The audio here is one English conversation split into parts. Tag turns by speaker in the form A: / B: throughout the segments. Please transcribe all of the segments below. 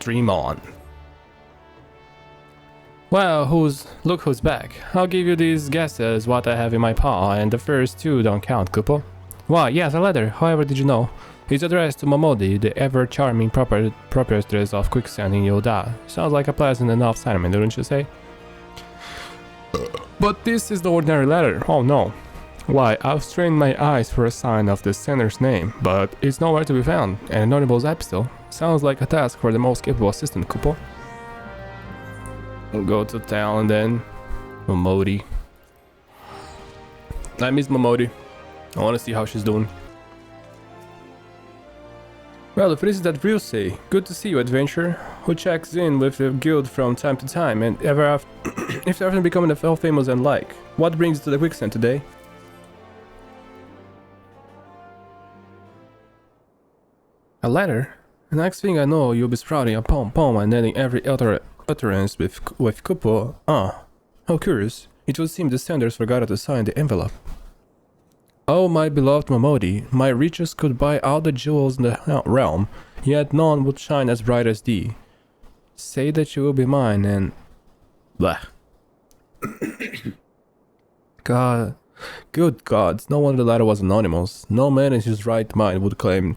A: stream on. Well, look who's back. I'll give you these guesses what I have in my paw, and the first two don't count, Kupo. Why, yes, a letter. However, did you know? It's addressed to Momodi, the ever-charming proprietress of Quicksand in Yoda. Sounds like a pleasant enough sentiment, don't you say? But this is the ordinary letter. Oh no. Why, I've strained my eyes for a sign of the sender's name, but it's nowhere to be found. An anonymous epistle. Sounds like a task for the most capable assistant, Kupo. We'll go to town then. Momodi. I miss Momodi. I want to see how she's doing. Well, if it is that real say, good to see you, adventurer, who checks in with the guild from time to time and if they're becoming well famous and like. What brings you to the Quicksand today? A letter? The next thing I know, you'll be sprouting a pom-pom and ending every utterance with Kupo. Ah, how curious. It would seem the senders forgot to sign the envelope. Oh, my beloved Momodi, my riches could buy all the jewels in the realm, yet none would shine as bright as thee. Say that you will be mine and... Blah. God. Good gods, no wonder the letter was anonymous. No man in his right mind would claim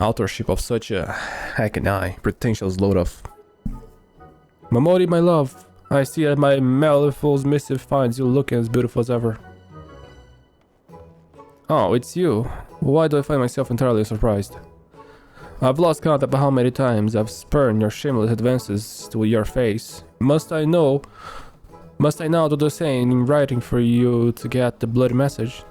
A: authorship of such a pretentious load of... Momodi, my love, I see that my mellifluous missive finds you looking as beautiful as ever. Oh, it's you. Why do I find myself entirely surprised? I've lost count of how many times I've spurned your shameless advances to your face. Must I now do the same in writing for you to get the bloody message?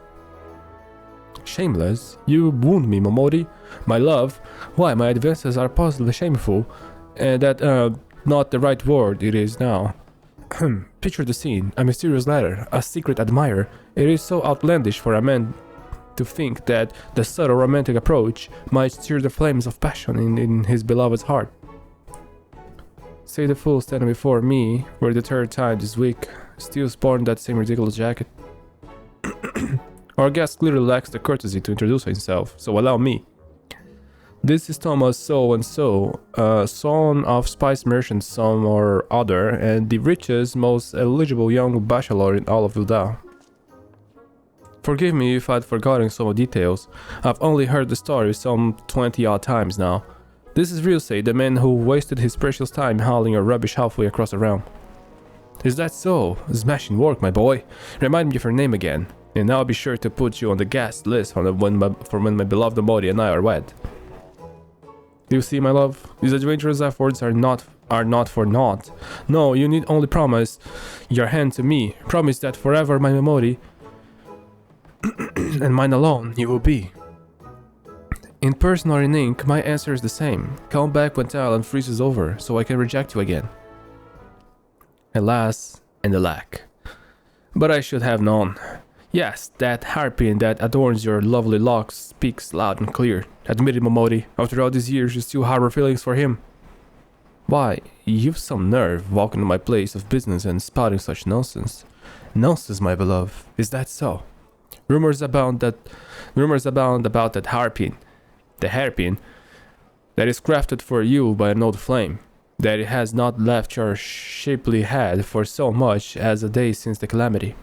A: Shameless? You wound me, Momodi. My love, why my advances are positively shameful, and that not the right word it is now. Picture the scene, a mysterious letter, a secret admirer. It is so outlandish for a man to think that the subtle romantic approach might stir the flames of passion in his beloved's heart. Say the fool standing before me for the third time this week, still sporting that same ridiculous jacket. Our guest clearly lacks the courtesy to introduce himself, so allow me. This is Thomas so-and-so, son of spice merchant some or other, and the richest, most eligible young bachelor in all of Vilda. Forgive me if I'd forgotten some details. I've only heard the story some 20-odd times now. This is Ryusei, the man who wasted his precious time hauling your rubbish halfway across the realm. Is that so? Smashing work, my boy. Remind me of your name again, and I'll be sure to put you on the guest list for when my beloved Momodi and I are wed. Do you see, my love? These adventurous efforts are not for naught. No, you need only promise your hand to me. Promise that forever my Momodi and mine alone you will be. In person or in ink, my answer is the same. Come back when talent freezes over, so I can reject you again. Alas, and alack. But I should have known. Yes, that harpy that adorns your lovely locks speaks loud and clear. Admit it, Momodi, after all these years you still harbor feelings for him. Why, you've some nerve walking to my place of business and spouting such nonsense. Nonsense, my beloved, is that so? Rumors abound about that harpy, the hairpin, that is crafted for you by an old flame, that it has not left your shapely head for so much as a day since the calamity.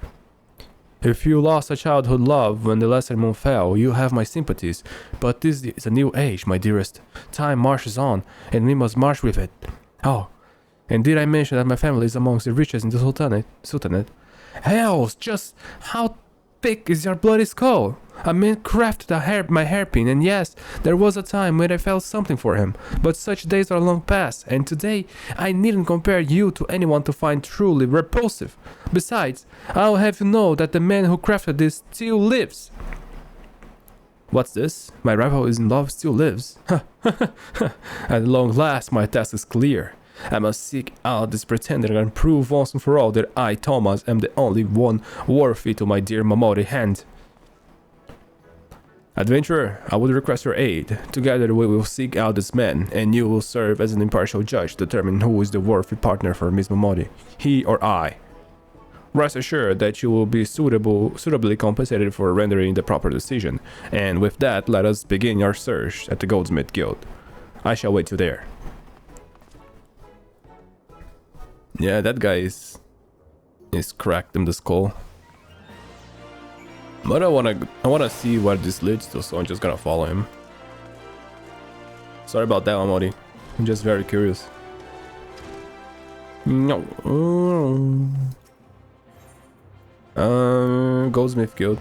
A: If you lost a childhood love when the lesser moon fell, you have my sympathies, but this is a new age, my dearest. Time marches on, and we must march with it. Oh, and did I mention that my family is amongst the richest in the Sultanate? Hells, just how thick is your bloody skull? A man crafted my hairpin, and yes, there was a time when I felt something for him, but such days are long past, and today I needn't compare you to anyone to find truly repulsive. Besides, I'll have you know that the man who crafted this still lives. What's this? My rival is in love still lives. At long last, my task is clear. I must seek out this pretender and prove once and for all that I, Thomas, am the only one worthy to my dear Momodi hand. Adventurer, I would request your aid. Together we will seek out this man, and you will serve as an impartial judge to determine who is the worthy partner for Miss Momodi, he or I. Rest assured that you will be suitably compensated for rendering the proper decision, and with that, let us begin our search at the Goldsmith Guild. I shall wait you there. Yeah, that guy is cracked in the skull. But I wanna see where this leads to, so I'm just gonna follow him. Sorry about that, Amori. I'm just very curious. No. Goldsmith Guild.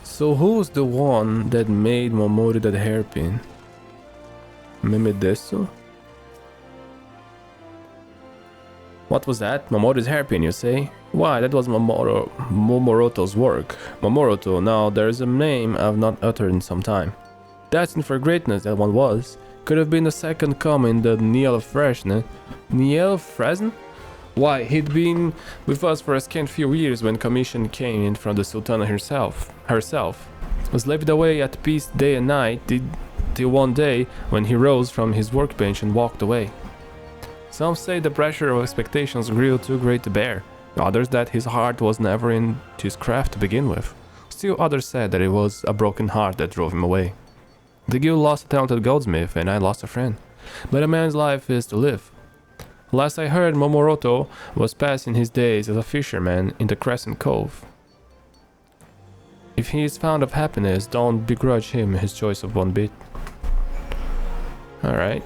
A: So who's the one that made Momori that hairpin? Memedesu? What was that? Momori's hairpin, you say? Why, that was Momoroto's work. Momoroto, now there's a name I've not uttered in some time. Destined for greatness, that one was. Could have been the second coming, the Niel Fresne. Niel Fresne? Why, he'd been with us for a scant few years when commission came in from the Sultana herself. Slaved away at peace day and night, till one day when he rose from his workbench and walked away. Some say the pressure of expectations grew too great to bear, others that his heart was never in his craft to begin with. Still others said that it was a broken heart that drove him away. The guild lost a talented goldsmith and I lost a friend, but a man's life is to live. Last I heard, Momoroto was passing his days as a fisherman in the Crescent Cove. If he is fond of happiness, don't begrudge him his choice of one bit. Alright.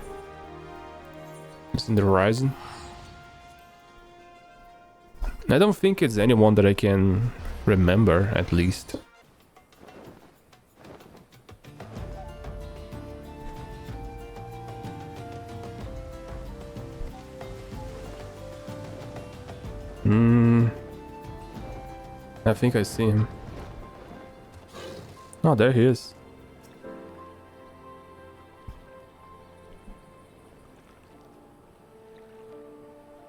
A: It's in the horizon. I don't think it's anyone that I can remember, at least. I think I see him. Oh, there he is.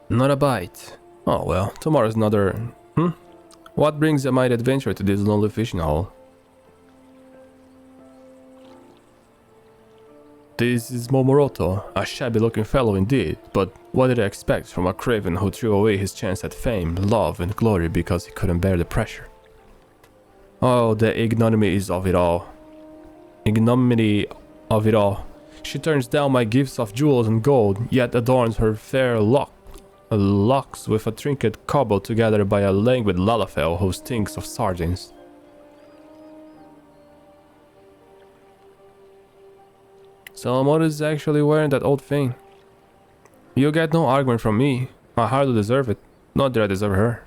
A: Not a bite. Oh well, tomorrow's another... What brings a mighty adventure to this lonely fishing hole? This is Momoroto, a shabby looking fellow indeed, but what did I expect from a craven who threw away his chance at fame, love and glory because he couldn't bear the pressure? Oh, the ignominy of it all. Ignominy of it all. She turns down my gifts of jewels and gold, yet adorns her fair locks with a trinket cobbled together by a languid lalafell who stinks of sardines. So what is actually wearing that old thing? You get no argument from me. I hardly deserve it. Not that I deserve her.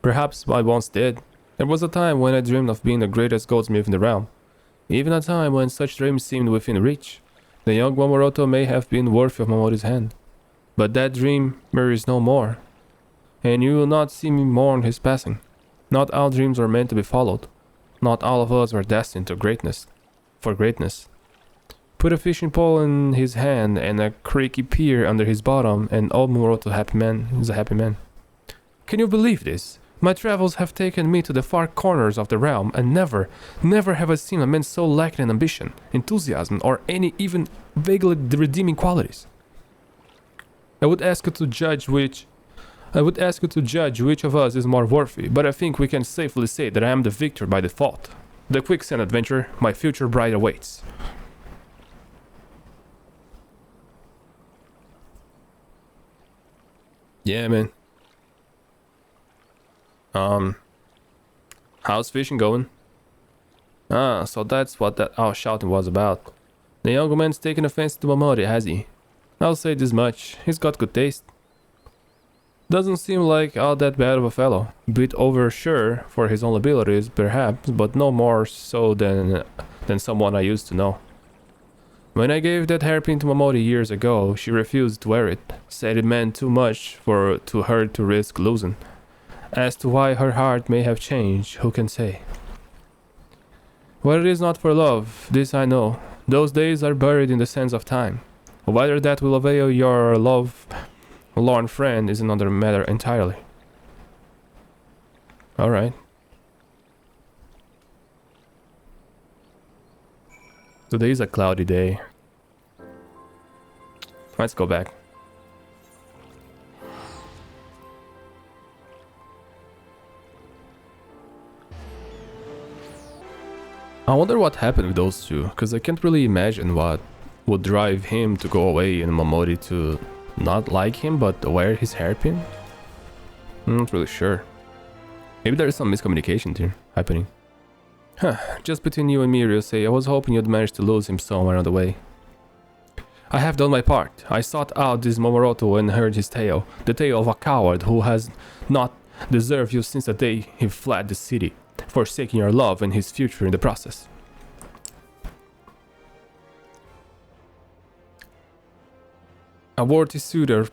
A: Perhaps I once did. There was a time when I dreamed of being the greatest goldsmith in the realm. Even a time when such dreams seemed within reach. The young Momoroto may have been worthy of Momori's hand. But that dream mirrors no more. And you will not see me mourn his passing. Not all dreams are meant to be followed. Not all of us are destined to greatness. For greatness. Put a fishing pole in his hand and a creaky pier under his bottom, and old Momoroto is a happy man. Can you believe this? My travels have taken me to the far corners of the realm, and never have I seen a man so lacking in ambition, enthusiasm, or any even vaguely redeeming qualities. I would ask you to judge which of us is more worthy, but I think we can safely say that I am the victor by default. The quicksand adventure, my future bride awaits. Yeah, man. How's fishing going? Ah, so that's what that our shouting was about. The young man's taken offense to Momori, has he? I'll say this much, he's got good taste. Doesn't seem like all that bad of a fellow. Bit oversure for his own abilities, perhaps, but no more so than someone I used to know. When I gave that hairpin to Momori years ago, she refused to wear it, said it meant too much to her to risk losing. As to why her heart may have changed, who can say? Well, it is not for love, this I know. Those days are buried in the sands of time. Whether that will avail your lorn friend is another matter entirely. Alright. Today is a cloudy day. Let's go back. I wonder what happened with those two, because I can't really imagine what would drive him to go away and Momori to not like him but wear his hairpin? I'm not really sure. Maybe there is some miscommunication here happening. Huh, just between you and me, Ryusei, I was hoping you'd manage to lose him somewhere on the way. I have done my part. I sought out this Momoroto and heard his tale. The tale of a coward who has not deserved you since the day he fled the city, forsaking your love and his future in the process. A worthy suitor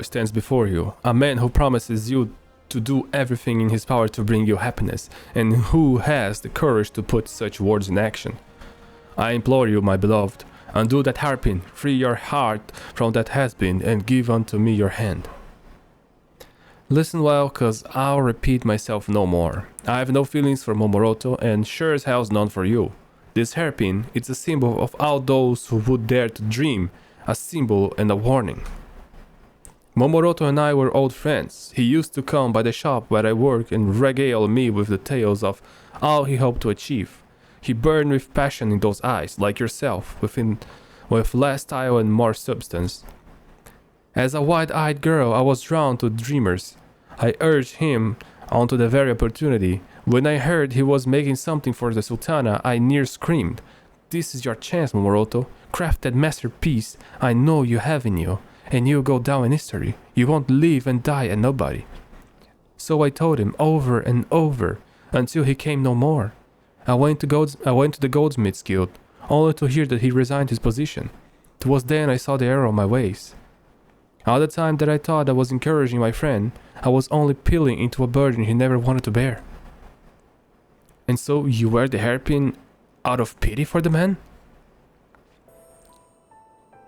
A: stands before you, a man who promises you to do everything in his power to bring you happiness, and who has the courage to put such words in action. I implore you, my beloved, undo that hairpin, free your heart from that has-been, and give unto me your hand. Listen well, cause I'll repeat myself no more. I have no feelings for Momoroto, and sure as hell's none for you. This hairpin, it's a symbol of all those who would dare to dream, a symbol and a warning. Momoroto and I were old friends. He used to come by the shop where I work and regale me with the tales of all he hoped to achieve. He burned with passion in those eyes, like yourself, with less style and more substance. As a wide-eyed girl, I was drawn to dreamers. I urged him onto the very opportunity. When I heard he was making something for the Sultana, I near screamed. This is your chance, Momoroto. Craft that masterpiece I know you have in you, and you'll go down in history. You won't live and die a nobody. So I told him over and over, until he came no more. I went to the Goldsmiths Guild, only to hear that he resigned his position. 'Twas then I saw the error of my ways. All the time that I thought I was encouraging my friend, I was only peeling into a burden he never wanted to bear. And so you wear the hairpin out of pity for the man?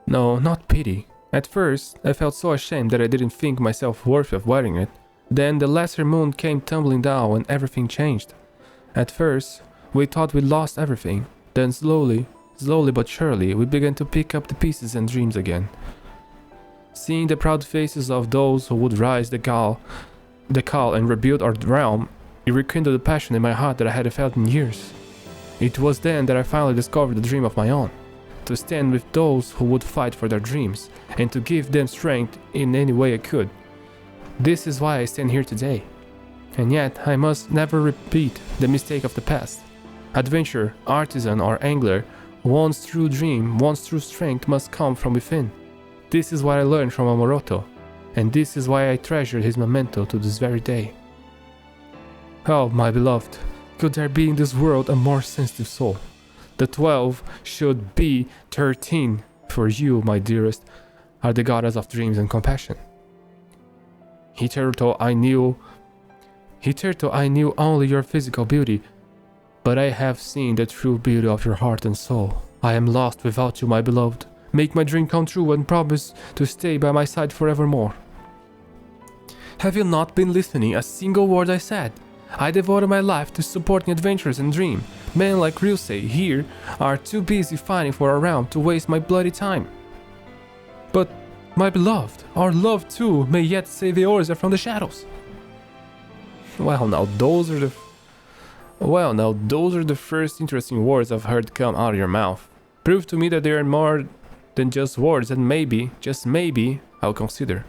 A: No, not pity. At first, I felt so ashamed that I didn't think myself worthy of wearing it. Then the lesser moon came tumbling down and everything changed. At first, we thought we lost everything. Then slowly but surely, we began to pick up the pieces and dreams again. Seeing the proud faces of those who would rise the call and rebuild our realm, it rekindled the passion in my heart that I had felt in years. It was then that I finally discovered the dream of my own, to stand with those who would fight for their dreams, and to give them strength in any way I could. This is why I stand here today. And yet, I must never repeat the mistake of the past. Adventurer, artisan, or angler, one's true dream, one's true strength must come from within. This is what I learned from Momoroto, and this is why I treasure his memento to this very day. Oh, my beloved, could there be in this world a more sensitive soul? The 12 should be 13, for you, my dearest, are the goddess of dreams and compassion. Hitherto I knew only your physical beauty, but I have seen the true beauty of your heart and soul. I am lost without you, my beloved. Make my dream come true and promise to stay by my side forevermore. Have you not been listening a single word I said? I devoted my life to supporting adventurers and dream. Men like Ryusei here are too busy fighting for a realm to waste my bloody time. But, my beloved, our love too may yet save Eorzea from the shadows. Well, now those are the first interesting words I've heard come out of your mouth. Prove to me that they are more than just words, and maybe, just maybe, I'll consider.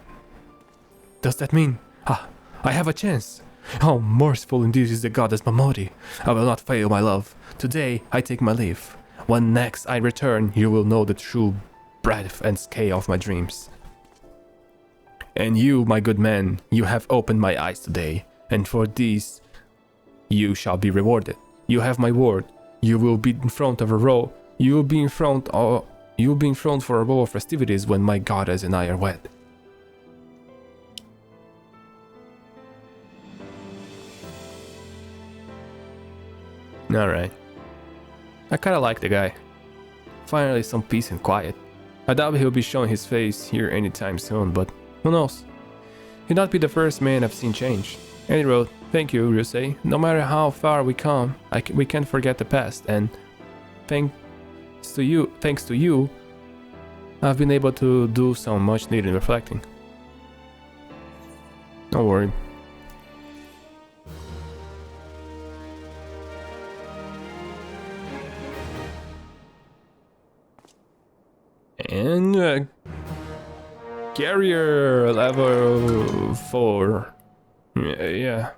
A: Does that mean, I have a chance? How merciful indeed is the goddess Momori. I will not fail, my love. Today I take my leave. When next I return, you will know the true breadth and scale of my dreams. And you, my good man, you have opened my eyes today, and for this you shall be rewarded. You have my word. You will be in front of a row. You will be in front for a row of festivities when my goddess and I are wed. Alright. I kinda like the guy. Finally some peace and quiet. I doubt he'll be showing his face here anytime soon, but who knows? He'd not be the first man I've seen change. Anyway, thank you, Ryusei. No matter how far we come, we can't forget the past, and thanks to you, I've been able to do some much needed reflecting. Don't worry. And carrier level 4. Yeah.